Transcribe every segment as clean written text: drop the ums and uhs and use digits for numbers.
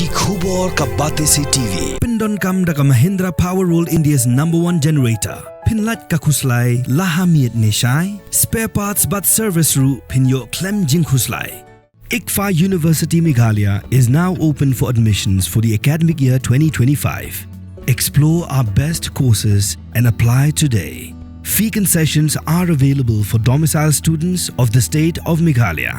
Ki khubor ka bate si TV. Pindon kam da ka Mahindra Powerwall India's #1 generator. Pinlat ka khuslai lahamiet nishai. Spare parts but service ru pinyo klem jing khuslai. ICFA University Meghalaya is now open for admissions for the academic year 2025. Explore our best courses and apply today. Fee concessions are available for domicile students of the state of Meghalaya.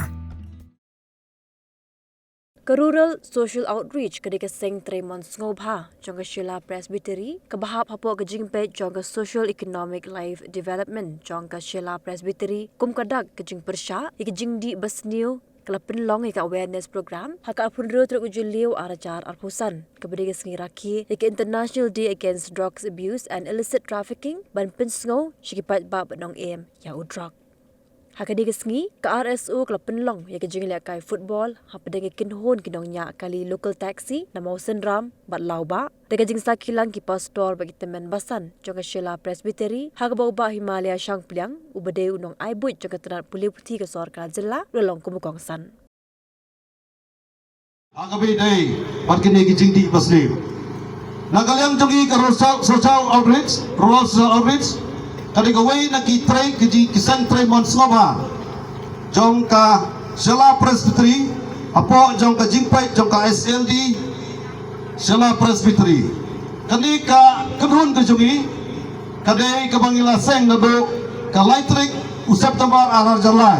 Rural Social Outreach kedika seng Tremont Ngobha jangka Sheila Presbytery kebahap hapo ke jingpet jangka Social Economic Life Development jangka Sheila Presbytery kum kadak ke jing persya ik jing di basniu kelapin long ik awareness program haka apun ro truk ujulio arajar arpusan kebedika sengi raki ik International Day Against Drugs Abuse and Illicit Trafficking ban pinsngo shikipat bab nong em ya udrak Hakadi kesngi ke RSO kelap penlong ya ke jingla kai football hapadeng kinhon kinongnya kali local taxi namau senram bat lauba dega jing sakilang ki pastor bagi temen basan jonga Sheila Presbytery hagba uba Himalaya Shangpliang ubade unong aibut jonga terat puli puti ke sorkar jela lolong kumukongsan Agabi day parkini ki jing di basli nagalyang jongi ke social outreach kali gawai nak kitray kisang Tremont Ngobha jong ka Sheila Presbytery apo jong ka jingpai jong ka SLD Sheila Presbytery kani ka kenhun ke jongi kadai ka bangila seng nado ka Lightrik usap tambar arar jalai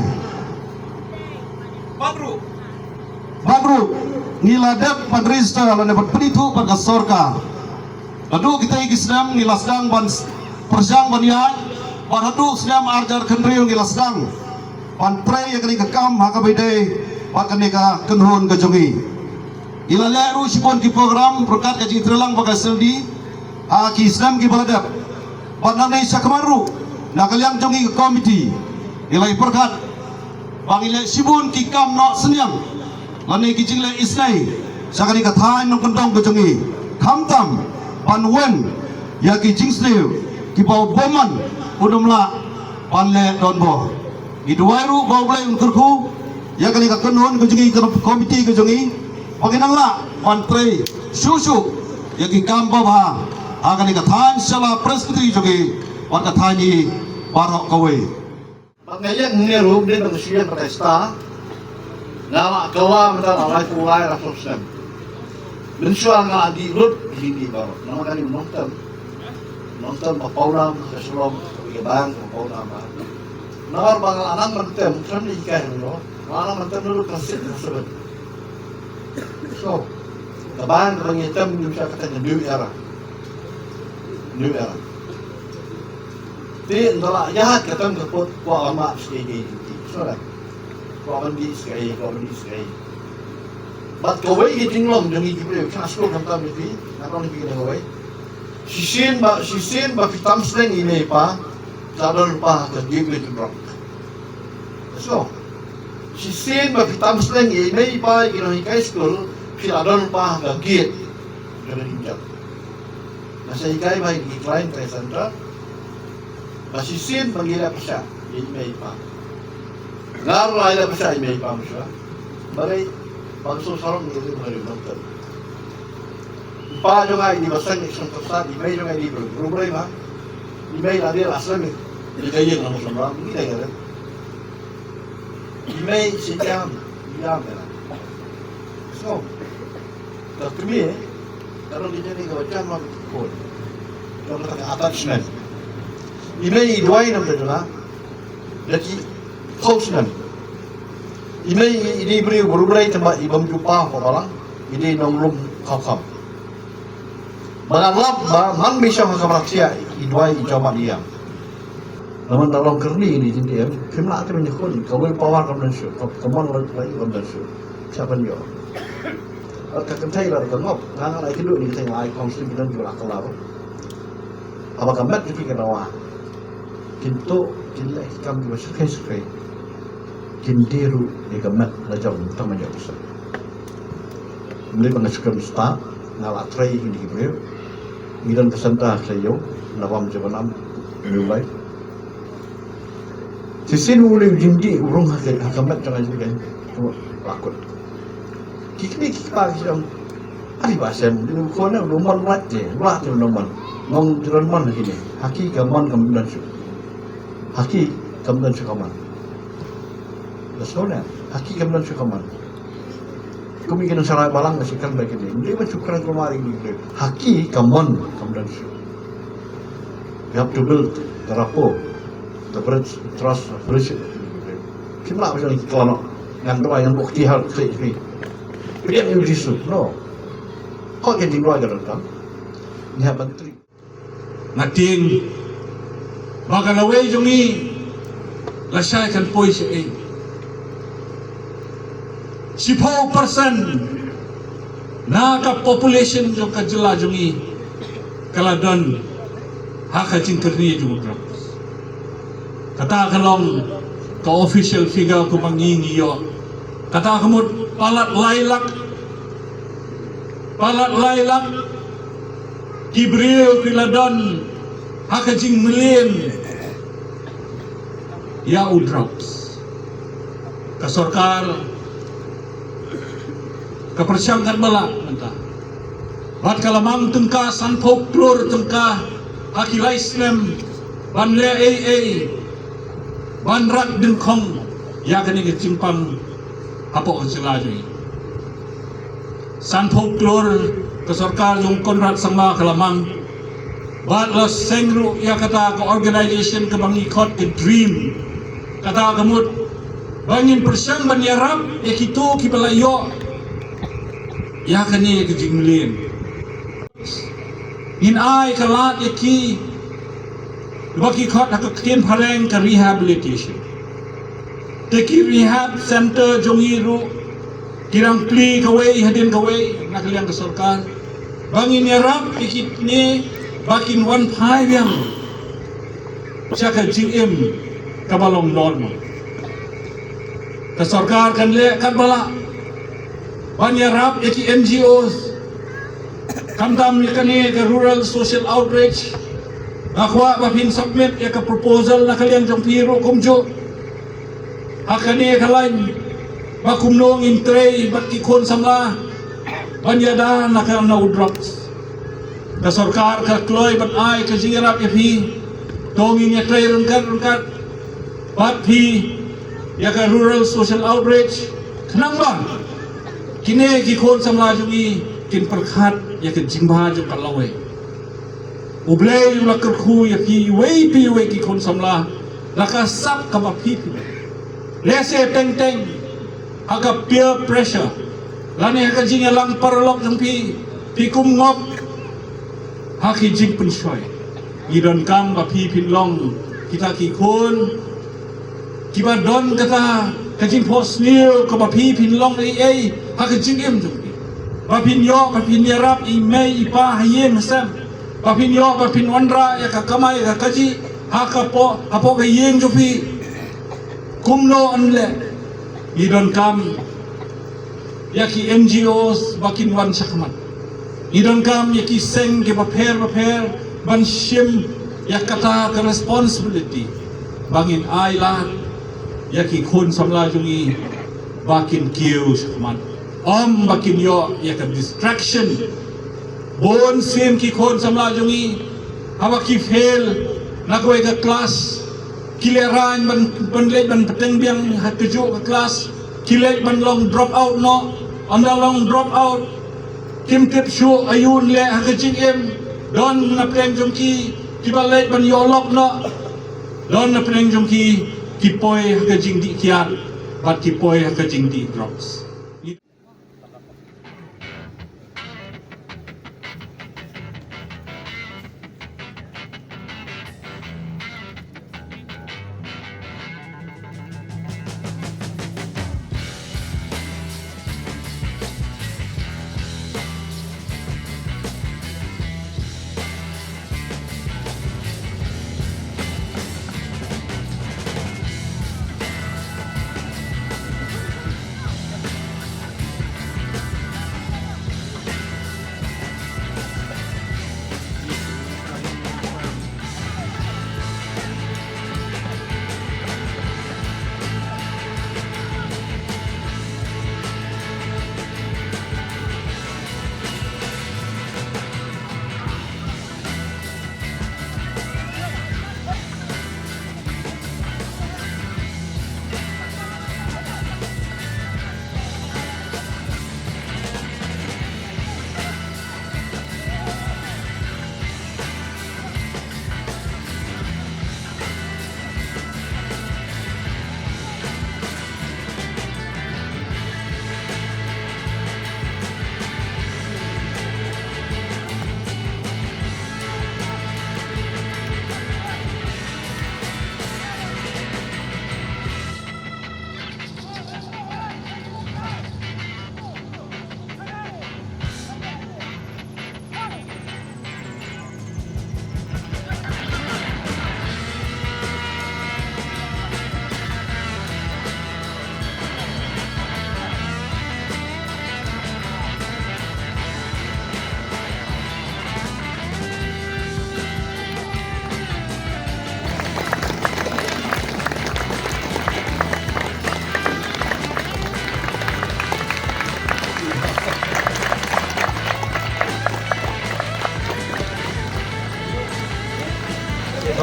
Badru ngila dep padrista lan dapat penitu pada sorka adu kita ikisnam ngilasdang ban persang banian baradu sedang arjar kendriung gilasdang pan pre yang kini kekam hakabide pakani ka kenhun ke jongi ila leru sipon ki program berkat ka jitrelang pakai seldi ki islam ki baladap panane sakamaru nakaliang jongi ke komiti ila berkat bangile sibun ki kam no senyang lane ki jingle isnai sakani ka thain nong kendong ke jongi kamtam panwen ya ki jingslew ki bau boman udumla panle donbo iduairu bau blai unkurku ya kali ka kenhon ke jongi komiti ke jongi paginangla pantre susu ya ki kamba ba agani ka than Sheila Presbytery jongi warga thani barok kawe Pangayang ngeru din ng siya protesta na kawa mata alay kulay rasusem mensual nga di lut hindi barok naman kani nonton papaunam sesulom ibang papaunam nawar bangal anang mentem kan ikai no anang mentem dulu kasih tersebut so kabang rangitam bisa kata new era ti ndola jahat kata ngepot wa ama sekali so lah wa mandi sekali bat kawai hitinglom jangi gibre kaslo kata mesti nakon pikir kawai Sisin ba fitam sleng ini pa sadol pa ke gibe to drunk. So sisin ba fitam sleng ini pa gino high school sadol pa ke git jadi hinjat. Nasa higay ba decline presenter. Ba sisin pangila pa siya ini pa. Ngaro ay pa siya ini pa mo siya. Bagay pagsusorong ni Mary Doctor. Pa jo nga ini basang isang tosta di may jo nga ini problema di may la dia asal ni kaya ng muslim hindi kaya di may siyam ya so tapi kalau di jadi kawacan mah ko kalau tak attachment di may dua nam na jadi closeness di may ini beri berurai tempat ibam jumpa ko lang ini nong kham Menganggap man bisa mengkamerasia idwai ijamat dia. Namun dalam kerni ini jadi kimla tu menyekol kau pawar kau mensu, kau lagi kau mensu. Siapa dia? Atau kentai lah tengok, ngangan lagi dulu ni tengok ikon sembilan jual kalau. Apa kamet itu kita wah. Kinto kinleh kami bersekai. Kindiru ni kamet lajau utama jauh besar. Mulai mengasukkan start ngalat tray ini gitu. Midan pesantah sayo nawam jabanam mulai sisin mulai jindi urung hakamat jangan juga lakut kikni kikpa sidang Ari bahasa mungkin kau nak rumah tu nomor mong jalan mana ini haki gaman kemudian su haki kemudian su kaman besolnya haki kemudian su kaman kami kena sarai balang nasikan baik ini dia mencukuran kemarin ini haki kemudian su you have to build the rapport the bridge trust friendship kimlah macam ni kalau yang doa yang bukti hal ini dia yang disu no kau yang doa kan ni apa tu Nating bagalaway jungi lasay kan poy si ay 10% na ka population yung kajula jungi kaladon haka jingkerni yung drapos kata kalong ka official figure ko mangingiyo kata kamot palat laylak Gibril Piladon Hakajing Milin Ya Udrops Kasorkar Kepersyangkan bala Bat kalamang tengka Sanpok Klur tengka Hakila Islam Ban Le AA Ban Rak Dengkong Ya kani kecimpang Apok keselajui Sanpok Klur Kesorkar yung Konrad sama kalamang Batla sengru ya kata ke organisation ke bangikot ke dream kata kamut bangin persyang banyarap ya kitu kipalayo ya kani ke jinglin in ai kalat ya ki bakikot hak kien pareng ke rehabilitation teki rehab center jongiru kirang pli kawai hadin kawai nakaliang kesorkar bangin yarap ikit ni bakin wan pai yang siaka GM kabalong normal kesorkar kan le kan bala ban yarap iki NGOs kamtam ni ke rural social outreach akwa bapin submit ya ke proposal nakaliang jong piro kumjo akani kalain bakumnong intrey bat kikon samla banyada nakal na udrops kasorkar ka kloy bat ay ka jirap yapi tongin ya tray rungkat bat pi ya ka rural social outreach kenang ba kine kikon samla jungi kin perkhat ya ka jimba jo kalaway ublay yung lakerku ya pi way kikon samla lakasap ka mapipi lese teng aga peer pressure lani aga jing lang parlok jang pi kum ngop haki jing penshoy idon kang ba pi pinlong kita ki kun kiba don kata kajing posnil ko ba pi pinlong ai haki jing em jang pi ba pin yo ba pin yarap i mei i pa hayen sam ba pin yo ba pin wanra ya ka kamai ka kaji haka po apo ka yeng jang pi kumno anle idon kam yaki NGOs bakin wan sakman idon kam yaki seng ke baper ban shim yak kata ke responsibility bangin ai lahat yaki kun samla jungi bakin kiu sakman bakin yo yak distraction bon sim ki kun samla jungi hawa ki fail nakwe ka class kileran ban late ban peteng biang hat keju ke kelas kilek ban long drop out no anda long drop out kim tip shu ayun le ha kejing em don na preng jongki kibalet ban yolok no don na preng jongki kipoy ha kejing di kiat bat kipoy ha kejing di drops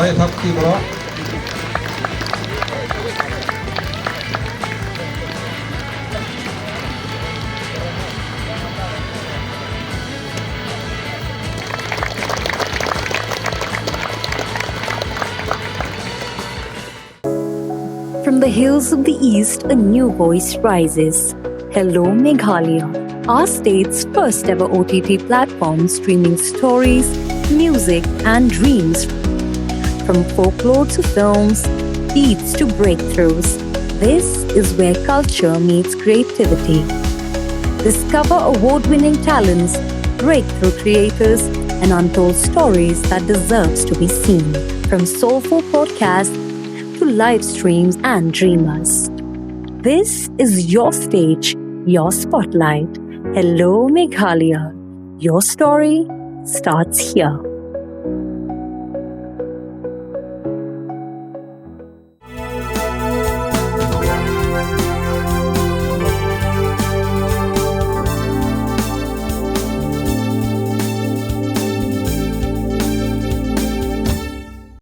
Baik, Sakti bro. From the hills of the east, a new voice rises. Hello, Meghalaya, our state's first ever OTT platform streaming stories, music, and dreams. From folklore to films, beats to breakthroughs, this is where culture meets creativity. Discover award-winning talents, breakthrough creators, and untold stories that deserves to be seen. From soulful podcasts to live streams and dreamers. This is your stage, your spotlight. Hello, Meghalaya. Your story starts here.